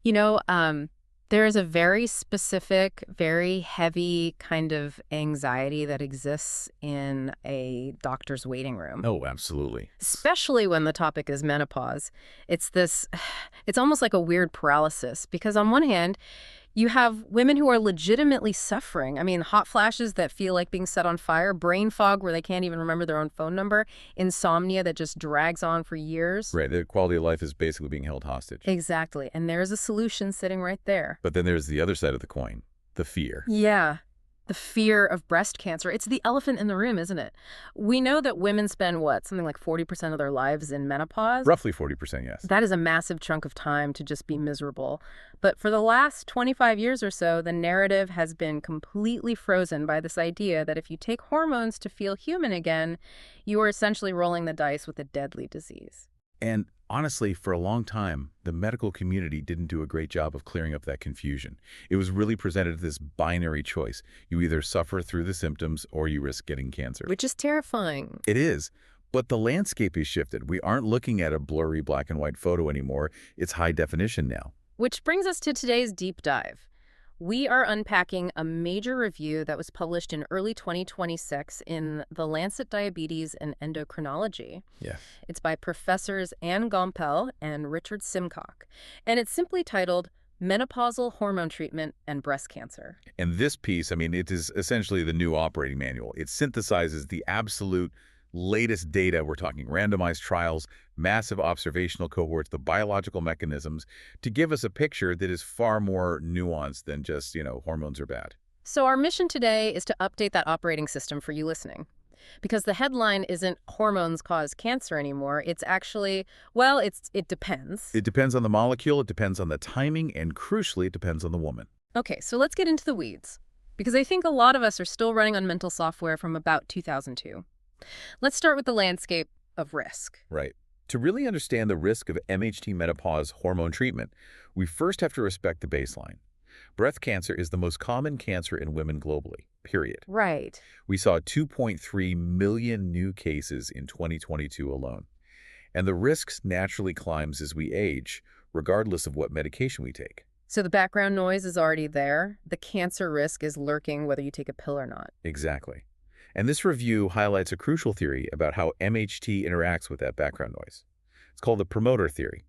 You know, there is a very specific, very heavy kind of anxiety that exists in a doctor's waiting room, Oh, absolutely. especially when the topic is menopause. It's this, it's almost like a weird paralysis because on one hand, you have women who are legitimately suffering. I mean, hot flashes that feel like being set on fire, brain fog where they can't even remember their own phone number, insomnia that just drags on for years. Right, their quality of life is basically being held hostage. Exactly. And there's a solution sitting right there. But then there's the other side of the coin, the fear. Yeah. The fear of breast cancer. It's the elephant in the room, isn't it? We know that women spend, what, something like 40% of their lives in menopause? Roughly 40%, yes. That is a massive chunk of time to just be miserable. But for the last 25 years or so, the narrative has been completely frozen by this idea that if you take hormones to feel human again, you are essentially rolling the dice with a deadly disease. And honestly, for a long time, the medical community didn't do a great job of clearing up that confusion. It was really presented as this binary choice. You either suffer through the symptoms or you risk getting cancer. Which is terrifying. It is. But the landscape has shifted. We aren't looking at a blurry black and white photo anymore. It's high definition now. Which brings us to today's deep dive. We are unpacking a major review that was published in early 2026 in The Lancet Diabetes and Endocrinology. Yeah. It's by Professors Anne Gompel and Richard Simcock, and it's simply titled Menopausal Hormone Treatment and Breast Cancer. And this piece, I mean, it is essentially the new operating manual. It synthesizes the absolute latest data. We're talking randomized trials, massive observational cohorts, the biological mechanisms, to give us a picture that is far more nuanced than just, hormones are bad. So our mission today is to update that operating system for you listening. Because the headline isn't hormones cause cancer anymore. It's actually, well, it depends. It depends on the molecule, it depends on the timing, and crucially, it depends on the woman. Okay, so let's get into the weeds. Because I think a lot of us are still running on mental software from about 2002. Let's start with the landscape of risk. Right. To really understand the risk of MHT menopause hormone treatment, we first have to respect the baseline. Breast cancer is the most common cancer in women globally, period. Right. We saw 2.3 million new cases in 2022 alone. And the risks naturally climbs as we age, regardless of what medication we take. So the background noise is already there. The cancer risk is lurking whether you take a pill or not. Exactly. And this review highlights a crucial theory about how MHT interacts with that background noise. It's called the promoter theory.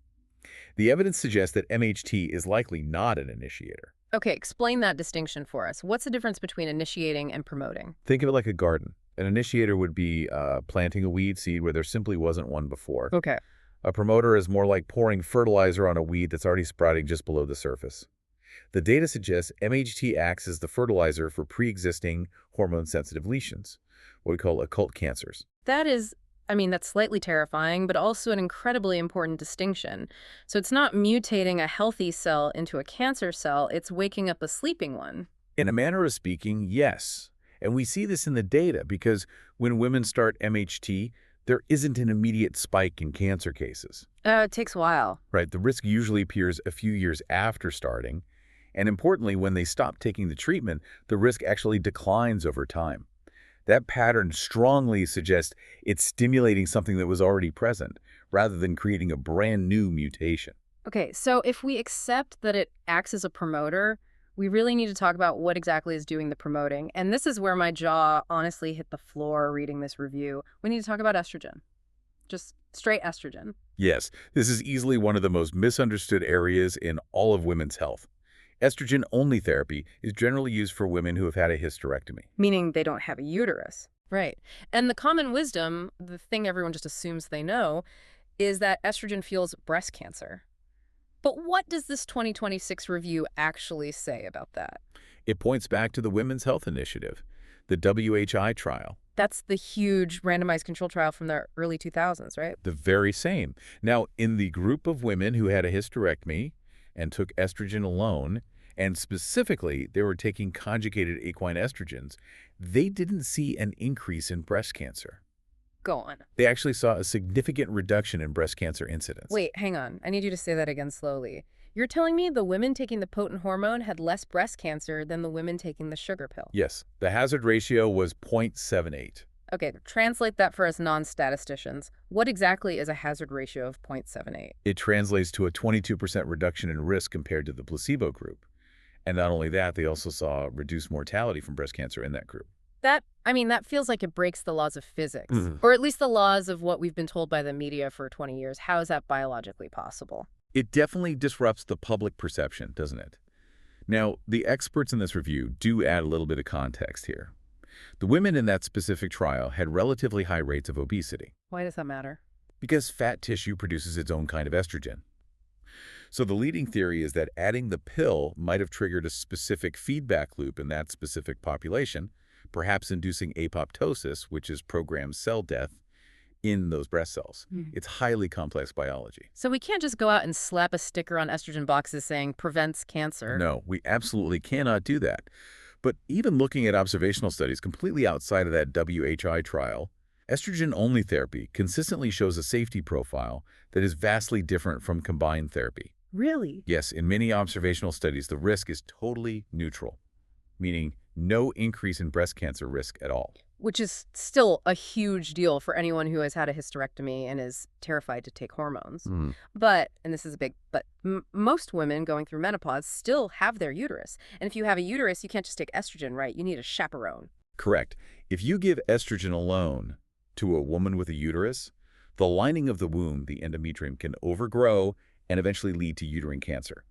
The evidence suggests that MHT is likely not an initiator. Okay, explain that distinction for us. What's the difference between initiating and promoting? Think of it like a garden. An initiator would be planting a weed seed where there simply wasn't one before. Okay. A promoter is more like pouring fertilizer on a weed that's already sprouting just below the surface. The data suggests MHT acts as the fertilizer for pre-existing hormone-sensitive lesions, what we call occult cancers. That's slightly terrifying, but also an incredibly important distinction. So it's not mutating a healthy cell into a cancer cell, it's waking up a sleeping one. In a manner of speaking, yes. And we see this in the data because when women start MHT, there isn't an immediate spike in cancer cases. It takes a while. Right, the risk usually appears a few years after starting. And importantly, when they stop taking the treatment, the risk actually declines over time. That pattern strongly suggests it's stimulating something that was already present, rather than creating a brand new mutation. Okay, so if we accept that it acts as a promoter, we really need to talk about what exactly is doing the promoting. And this is where my jaw honestly hit the floor reading this review. We need to talk about estrogen. Just straight estrogen. Yes, this is easily one of the most misunderstood areas in all of women's health. Estrogen-only therapy is generally used for women who have had a hysterectomy. Meaning they don't have a uterus. Right. And the common wisdom, the thing everyone just assumes they know, is that estrogen fuels breast cancer. But what does this 2026 review actually say about that? It points back to the Women's Health Initiative, the WHI trial. That's the huge randomized control trial from the early 2000s, right? The very same. Now, in the group of women who had a hysterectomy and took estrogen alone, and specifically they were taking conjugated equine estrogens, they didn't see an increase in breast cancer. Go on. They actually saw a significant reduction in breast cancer incidence. Wait, hang on. I need you to say that again slowly. You're telling me the women taking the potent hormone had less breast cancer than the women taking the sugar pill? Yes, the hazard ratio was 0.78. Okay, translate that for us non-statisticians. What exactly is a hazard ratio of 0.78? It translates to a 22% reduction in risk compared to the placebo group. And not only that, they also saw reduced mortality from breast cancer in that group. That feels like it breaks the laws of physics, Mhm. or at least the laws of what we've been told by the media for 20 years. How is that biologically possible? It definitely disrupts the public perception, doesn't it? Now, the experts in this review do add a little bit of context here. The women in that specific trial had relatively high rates of obesity Why does that matter? because fat tissue produces its own kind of estrogen. So the leading theory is that adding the pill might have triggered a specific feedback loop in that specific population, perhaps inducing apoptosis, which is programmed cell death, in those breast cells. Mhm. It's highly complex biology. So we can't just go out and slap a sticker on estrogen boxes saying prevents cancer. No, we absolutely cannot do that. But even looking at observational studies completely outside of that WHI trial, estrogen-only therapy consistently shows a safety profile that is vastly different from combined therapy. Really? Yes, in many observational studies, the risk is totally neutral, meaning no increase in breast cancer risk at all. Which is still a huge deal for anyone who has had a hysterectomy and is terrified to take hormones. Mm. But, and this is a big but, most women going through menopause still have their uterus. And if you have a uterus, you can't just take estrogen, right? You need a chaperone. Correct. If you give estrogen alone to a woman with a uterus, the lining of the womb, the endometrium, can overgrow and eventually lead to uterine cancer.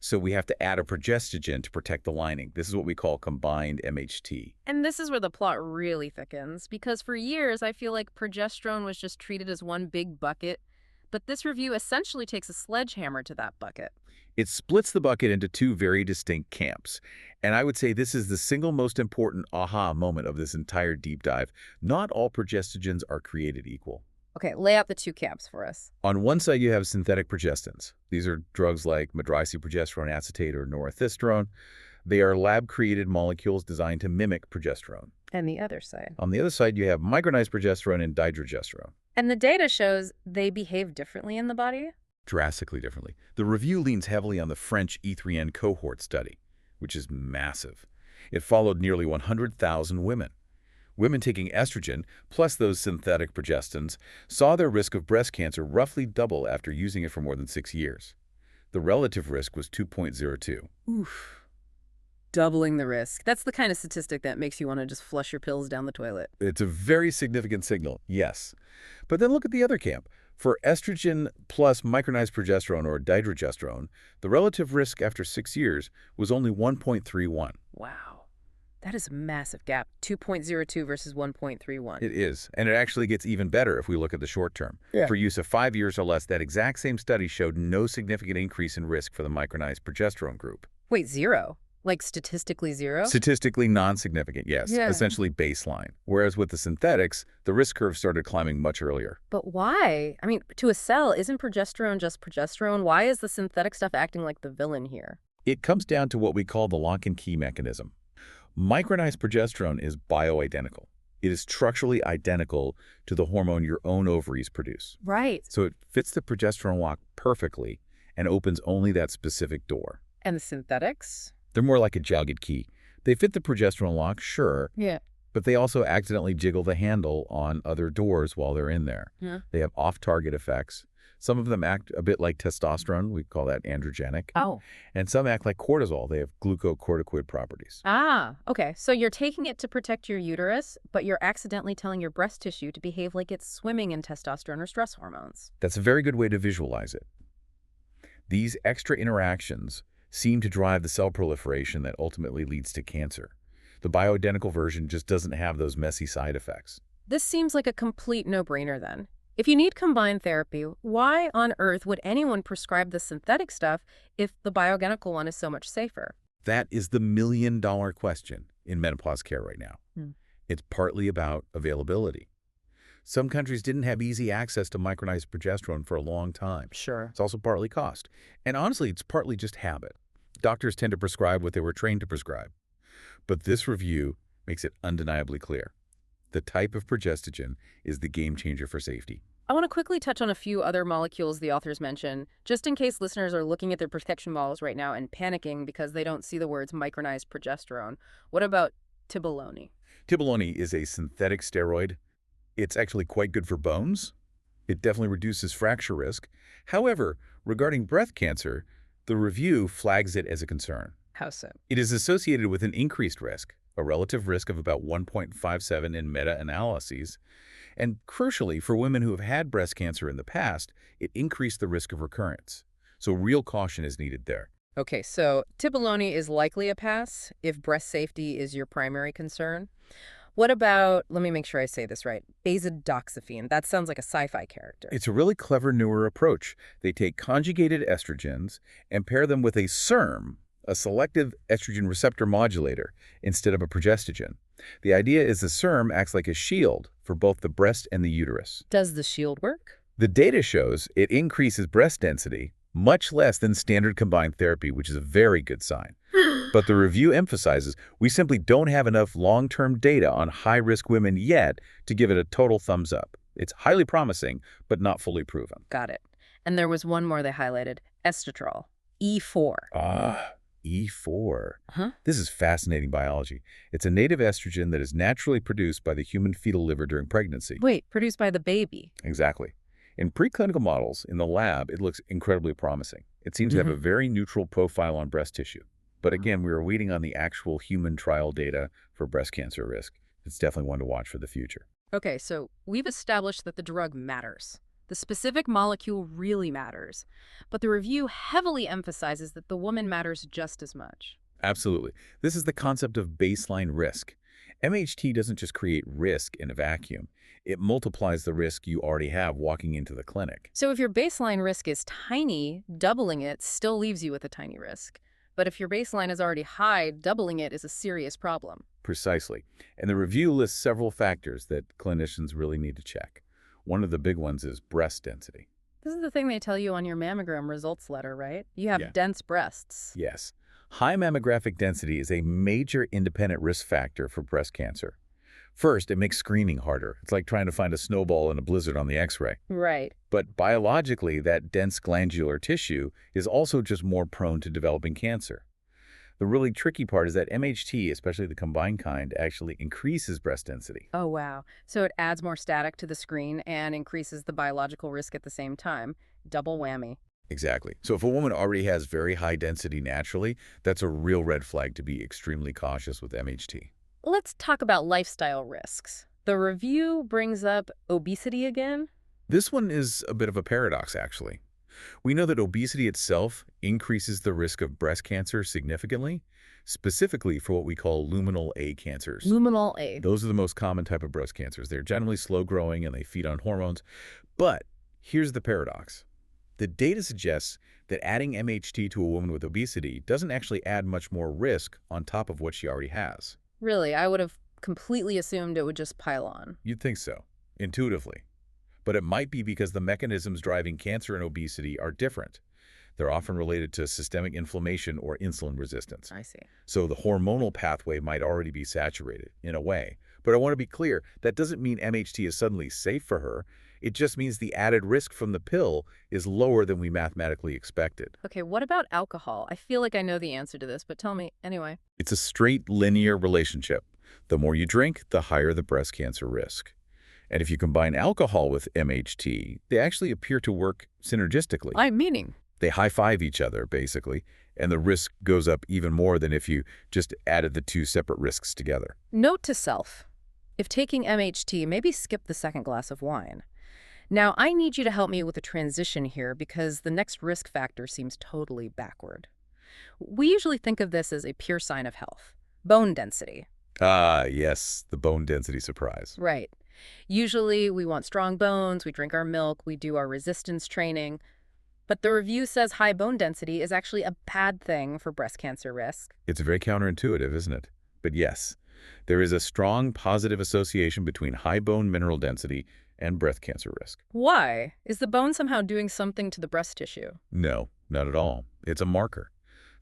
So we have to add a progestogen to protect the lining. This is what we call combined MHT. And this is where the plot really thickens, because for years I feel like progesterone was just treated as one big bucket, but this review essentially takes a sledgehammer to that bucket. It splits the bucket into two very distinct camps. And I would say this is the single most important aha moment of this entire deep dive. Not all progestogens are created equal. Okay, lay out the two camps for us. On one side, you have synthetic progestins. These are drugs like progesterone acetate or norethisterone. They are lab-created molecules designed to mimic progesterone. And the other side. On the other side, you have micronized progesterone and dydrogesterone. And the data shows they behave differently in the body? Drastically differently. The review leans heavily on the French E3N cohort study, which is massive. It followed nearly 100,000 women. Women taking estrogen, plus those synthetic progestins, saw their risk of breast cancer roughly double after using it for more than 6 years. The relative risk was 2.02. Oof. Doubling the risk. That's the kind of statistic that makes you want to just flush your pills down the toilet. It's a very significant signal, yes. But then look at the other camp. For estrogen plus micronized progesterone or dydrogesterone, the relative risk after 6 years was only 1.31. Wow. That is a massive gap, 2.02 versus 1.31. It is, and it actually gets even better if we look at the short term. Yeah. For use of 5 years or less, that exact same study showed no significant increase in risk for the micronized progesterone group. Wait, zero? Like statistically zero? Statistically non-significant, yes, Yeah. essentially baseline. Whereas with the synthetics, the risk curve started climbing much earlier. But why? I mean, to a cell, isn't progesterone just progesterone? Why is the synthetic stuff acting like the villain here? It comes down to what we call the lock and key mechanism. Micronized progesterone is bioidentical. It is structurally identical to the hormone your own ovaries produce. Right. So it fits the progesterone lock perfectly and opens only that specific door. And the synthetics? They're more like a jagged key. They fit the progesterone lock, sure, Yeah. but they also accidentally jiggle the handle on other doors while they're in there. Yeah. They have off-target effects. Some of them act a bit like testosterone. We call that androgenic. Oh. And some act like cortisol. They have glucocorticoid properties. Ah, okay. So you're taking it to protect your uterus, but you're accidentally telling your breast tissue to behave like it's swimming in testosterone or stress hormones. That's a very good way to visualize it. These extra interactions seem to drive the cell proliferation that ultimately leads to cancer. The bioidentical version just doesn't have those messy side effects. This seems like a complete no-brainer then. If you need combined therapy, why on earth would anyone prescribe the synthetic stuff if the bioidentical one is so much safer? That is the million-dollar question in menopause care right now. It's partly about availability. Some countries didn't have easy access to micronized progesterone for a long time. Sure. It's also partly cost. And honestly, it's partly just habit. Doctors tend to prescribe what they were trained to prescribe. But this review makes it undeniably clear. The type of progestogen is the game changer for safety. I want to quickly touch on a few other molecules the authors mention, just in case listeners are looking at their protection models right now and panicking because they don't see the words micronized progesterone. What about tibolone? Tibolone is a synthetic steroid. It's actually quite good for bones. It definitely reduces fracture risk. However, regarding breast cancer, the review flags it as a concern. How so? It is associated with an increased risk, a relative risk of about 1.57 in meta-analyses, and crucially, for women who have had breast cancer in the past, it increased the risk of recurrence. So real caution is needed there. Okay, so tibolone is likely a pass if breast safety is your primary concern. What about, let me make sure I say this right, basodoxifene? That sounds like a sci-fi character. It's a really clever newer approach. They take conjugated estrogens and pair them with a SERM, a selective estrogen receptor modulator, instead of a progestogen. The idea is the SERM acts like a shield for both the breast and the uterus. Does the shield work? The data shows it increases breast density much less than standard combined therapy, which is a very good sign. But the review emphasizes we simply don't have enough long-term data on high-risk women yet to give it a total thumbs up. It's highly promising, but not fully proven. Got it. And there was one more they highlighted, estetrol, E4. E4. This is fascinating biology. It's a native estrogen that is naturally produced by the human fetal liver during pregnancy. Wait, produced by the baby? Exactly. In preclinical models, in the lab, it looks incredibly promising. It seems to have a very neutral profile on breast tissue. But again, we are waiting on the actual human trial data for breast cancer risk. It's definitely one to watch for the future. Okay, so we've established that the drug matters. The specific molecule really matters. But the review heavily emphasizes that the woman matters just as much. Absolutely. This is the concept of baseline risk. MHT doesn't just create risk in a vacuum. It multiplies the risk you already have walking into the clinic. So if your baseline risk is tiny, doubling it still leaves you with a tiny risk. But if your baseline is already high, doubling it is a serious problem. Precisely. And the review lists several factors that clinicians really need to check. One of the big ones is breast density. This is the thing they tell you on your mammogram results letter, right? You have dense breasts. Yes. High mammographic density is a major independent risk factor for breast cancer. First, it makes screening harder. It's like trying to find a snowball in a blizzard on the X-ray. Right. But biologically, that dense glandular tissue is also just more prone to developing cancer. The really tricky part is that MHT, especially the combined kind, actually increases breast density. Oh, wow. So it adds more static to the screen and increases the biological risk at the same time. Double whammy. Exactly. So if a woman already has very high density naturally, that's a real red flag to be extremely cautious with MHT. Let's talk about lifestyle risks. The review brings up obesity again. This one is a bit of a paradox, actually. We know that obesity itself increases the risk of breast cancer significantly, specifically for what we call luminal A cancers. Luminal A. Those are the most common type of breast cancers. They're generally slow-growing and they feed on hormones. But here's the paradox. The data suggests that adding MHT to a woman with obesity doesn't actually add much more risk on top of what she already has. Really, I would have completely assumed it would just pile on. You'd think so, intuitively. But it might be because the mechanisms driving cancer and obesity are different. They're often related to systemic inflammation or insulin resistance. I see. So the hormonal pathway might already be saturated, in a way. But I want to be clear, that doesn't mean MHT is suddenly safe for her. It just means the added risk from the pill is lower than we mathematically expected. Okay, what about alcohol? I feel like I know the answer to this, but tell me anyway. It's a straight linear relationship. The more you drink, the higher the breast cancer risk. And if you combine alcohol with MHT, they actually appear to work synergistically. Meaning? They high-five each other, basically, and the risk goes up even more than if you just added the two separate risks together. Note to self. If taking MHT, maybe skip the second glass of wine. Now, I need you to help me with a transition here because the next risk factor seems totally backward. We usually think of this as a pure sign of health. Bone density. Ah, yes, the bone density surprise. Right. Usually, we want strong bones, we drink our milk, we do our resistance training. But the review says high bone density is actually a bad thing for breast cancer risk. It's very counterintuitive, isn't it? But yes, there is a strong positive association between high bone mineral density and breast cancer risk. Why? Is the bone somehow doing something to the breast tissue? No, not at all. It's a marker.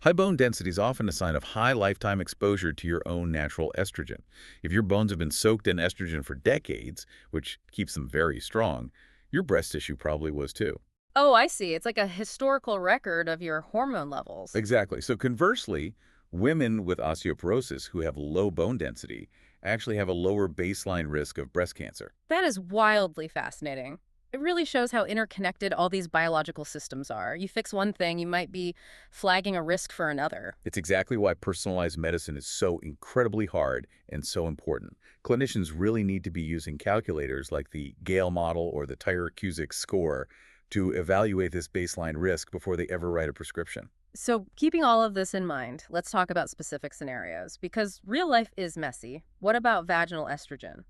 High bone density is often a sign of high lifetime exposure to your own natural estrogen. If your bones have been soaked in estrogen for decades, which keeps them very strong, your breast tissue probably was too. Oh, I see. It's like a historical record of your hormone levels. Exactly. So conversely, women with osteoporosis who have low bone density I actually have a lower baseline risk of breast cancer. That is wildly fascinating. It really shows how interconnected all these biological systems are. You fix one thing, you might be flagging a risk for another. It's exactly why personalized medicine is so incredibly hard and so important. Clinicians really need to be using calculators like the Gale model or the Tyrer-Cuzick score to evaluate this baseline risk before they ever write a prescription. So, keeping all of this in mind, let's talk about specific scenarios, because real life is messy. What about vaginal estrogen?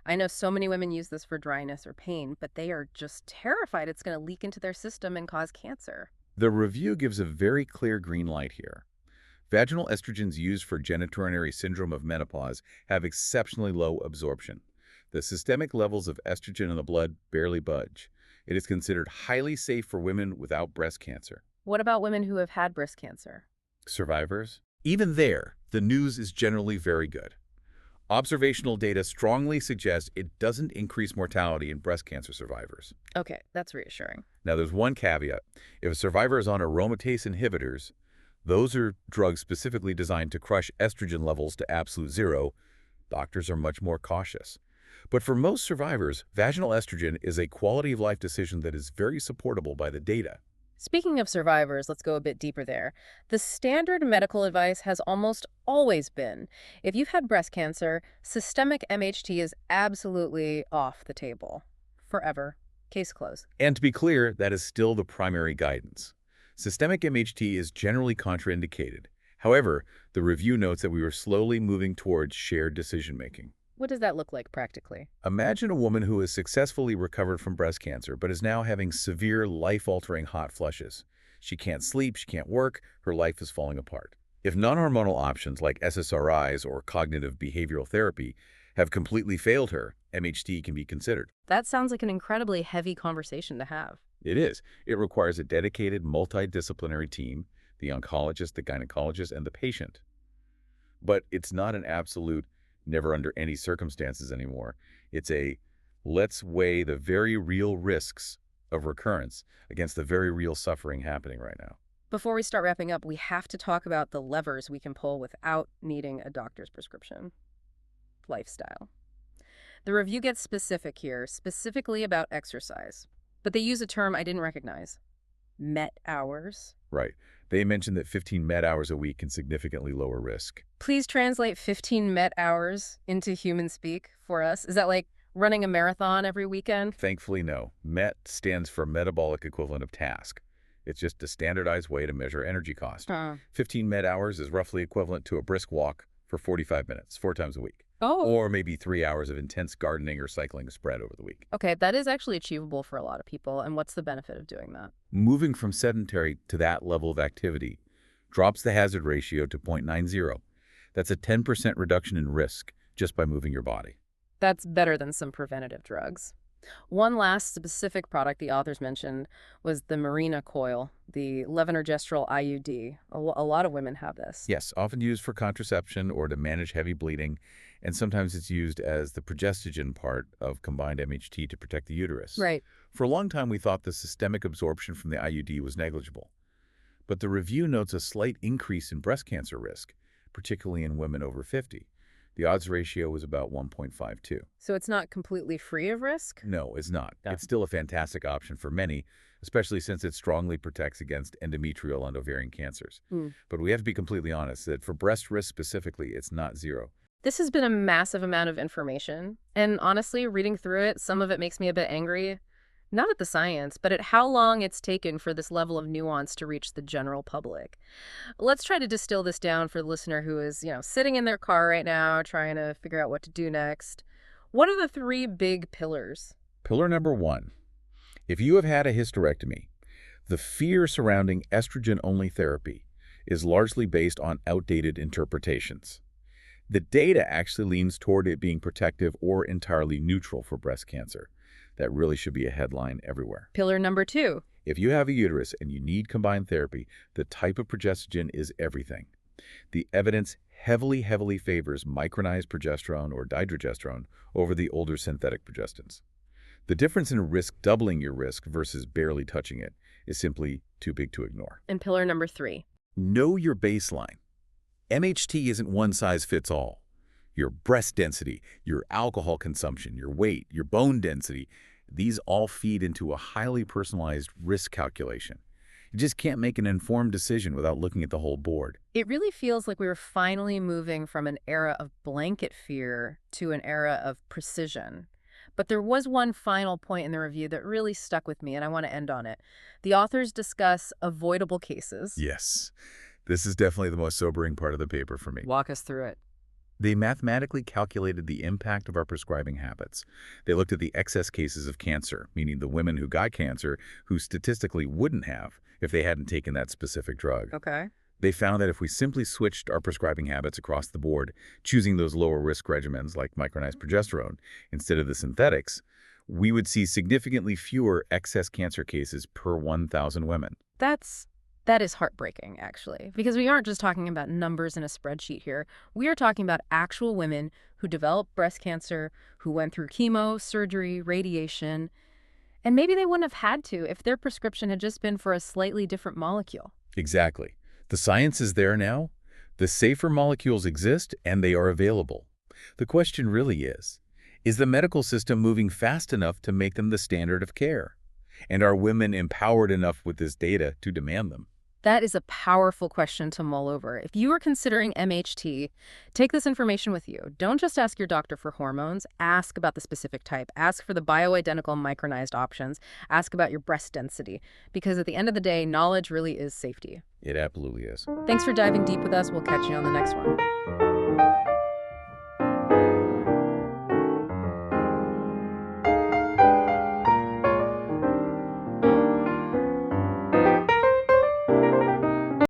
I know so many women use this for dryness or pain, but they are just terrified it's going to leak into their system and cause cancer. The review gives a very clear green light here. Vaginal estrogens used for genitourinary syndrome of menopause have exceptionally low absorption. The systemic levels of estrogen in the blood barely budge. It is considered highly safe for women without breast cancer. What about women who have had breast cancer? Survivors? Even there, the news is generally very good. Observational data strongly suggests it doesn't increase mortality in breast cancer survivors. Okay, that's reassuring. Now, there's one caveat. If a survivor is on aromatase inhibitors, those are drugs specifically designed to crush estrogen levels to absolute zero. Doctors are much more cautious. But for most survivors, vaginal estrogen is a quality-of-life decision that is very supportable by the data. Speaking of survivors, let's go a bit deeper there. The standard medical advice has almost always been, if you've had breast cancer, systemic MHT is absolutely off the table. Forever. Case closed. And to be clear, that is still the primary guidance. Systemic MHT is generally contraindicated. However, the review notes that we are slowly moving towards shared decision-making. What does that look like practically? Imagine a woman who has successfully recovered from breast cancer but is now having severe, life-altering hot flushes. She can't sleep, she can't work, her life is falling apart. If non-hormonal options like SSRIs or cognitive behavioral therapy have completely failed her, MHT can be considered. That sounds like an incredibly heavy conversation to have. It is. It requires a dedicated, multidisciplinary team, the oncologist, the gynecologist, and the patient. But it's not an absolute never under any circumstances anymore. It's a let's weigh the very real risks of recurrence against the very real suffering happening right now. Before we start wrapping up, we have to talk about the levers we can pull without needing a doctor's prescription. Lifestyle. The review gets specific here, specifically about exercise. But they use a term I didn't recognize. Met hours. Right. They mentioned that 15 med hours a week can significantly lower risk. Please translate 15 Met hours into human speak for us. Is that like running a marathon every weekend? Thankfully, no. MET stands for metabolic equivalent of task. It's just a standardized way to measure energy cost. 15 med hours is roughly equivalent to a brisk walk for 45 minutes, 4 times a week. Oh. Or maybe 3 hours of intense gardening or cycling spread over the week. Okay, that is actually achievable for a lot of people. And what's the benefit of doing that? Moving from sedentary to that level of activity drops the hazard ratio to 0.90. That's a 10% reduction in risk just by moving your body. That's better than some preventative drugs. One last specific product the authors mentioned was the Mirena coil, the levonorgestrel IUD. A lot of women have this. Yes, often used for contraception or to manage heavy bleeding, and sometimes it's used as the progestogen part of combined MHT to protect the uterus. Right. For a long time, we thought the systemic absorption from the IUD was negligible. But the review notes a slight increase in breast cancer risk, particularly in women over 50. The odds ratio was about 1.52. So it's not completely free of risk? No, it's not. Yeah. It's still a fantastic option for many, especially since it strongly protects against endometrial and ovarian cancers. But we have to be completely honest that for breast risk specifically, it's not zero. This has been a massive amount of information. And honestly, reading through it, some of it makes me a bit angry. Not at the science, but at how long it's taken for this level of nuance to reach the general public. Let's try to distill this down for the listener who is, sitting in their car right now, trying to figure out what to do next. What are the 3 big pillars? Pillar number 1. If you have had a hysterectomy, the fear surrounding estrogen-only therapy is largely based on outdated interpretations. The data actually leans toward it being protective or entirely neutral for breast cancer. That really should be a headline everywhere. Pillar number 2. If you have a uterus and you need combined therapy, the type of progestogen is everything. The evidence heavily favors micronized progesterone or dydrogesterone over the older synthetic progestins. The difference in risk doubling your risk versus barely touching it is simply too big to ignore. And pillar number 3. Know your baseline. MHT isn't one size fits all. Your breast density, your alcohol consumption, your weight, your bone density, these all feed into a highly personalized risk calculation. You just can't make an informed decision without looking at the whole board. It really feels like we were finally moving from an era of blanket fear to an era of precision. But there was one final point in the review that really stuck with me, and I want to end on it. The authors discuss avoidable cases. Yes, this is definitely the most sobering part of the paper for me. Walk us through it. They mathematically calculated the impact of our prescribing habits. They looked at the excess cases of cancer, meaning the women who got cancer who statistically wouldn't have if they hadn't taken that specific drug. Okay. They found that if we simply switched our prescribing habits across the board, choosing those lower risk regimens like micronized progesterone instead of the synthetics, we would see significantly fewer excess cancer cases per 1,000 women. That is heartbreaking, actually, because we aren't just talking about numbers in a spreadsheet here. We are talking about actual women who developed breast cancer, who went through chemo, surgery, radiation, and maybe they wouldn't have had to if their prescription had just been for a slightly different molecule. Exactly. The science is there now. The safer molecules exist, and they are available. The question really is the medical system moving fast enough to make them the standard of care? And are women empowered enough with this data to demand them? That is a powerful question to mull over. If you are considering MHT, take this information with you. Don't just ask your doctor for hormones. Ask about the specific type. Ask for the bioidentical micronized options. Ask about your breast density. Because at the end of the day, knowledge really is safety. It absolutely is. Thanks for diving deep with us. We'll catch you on the next one.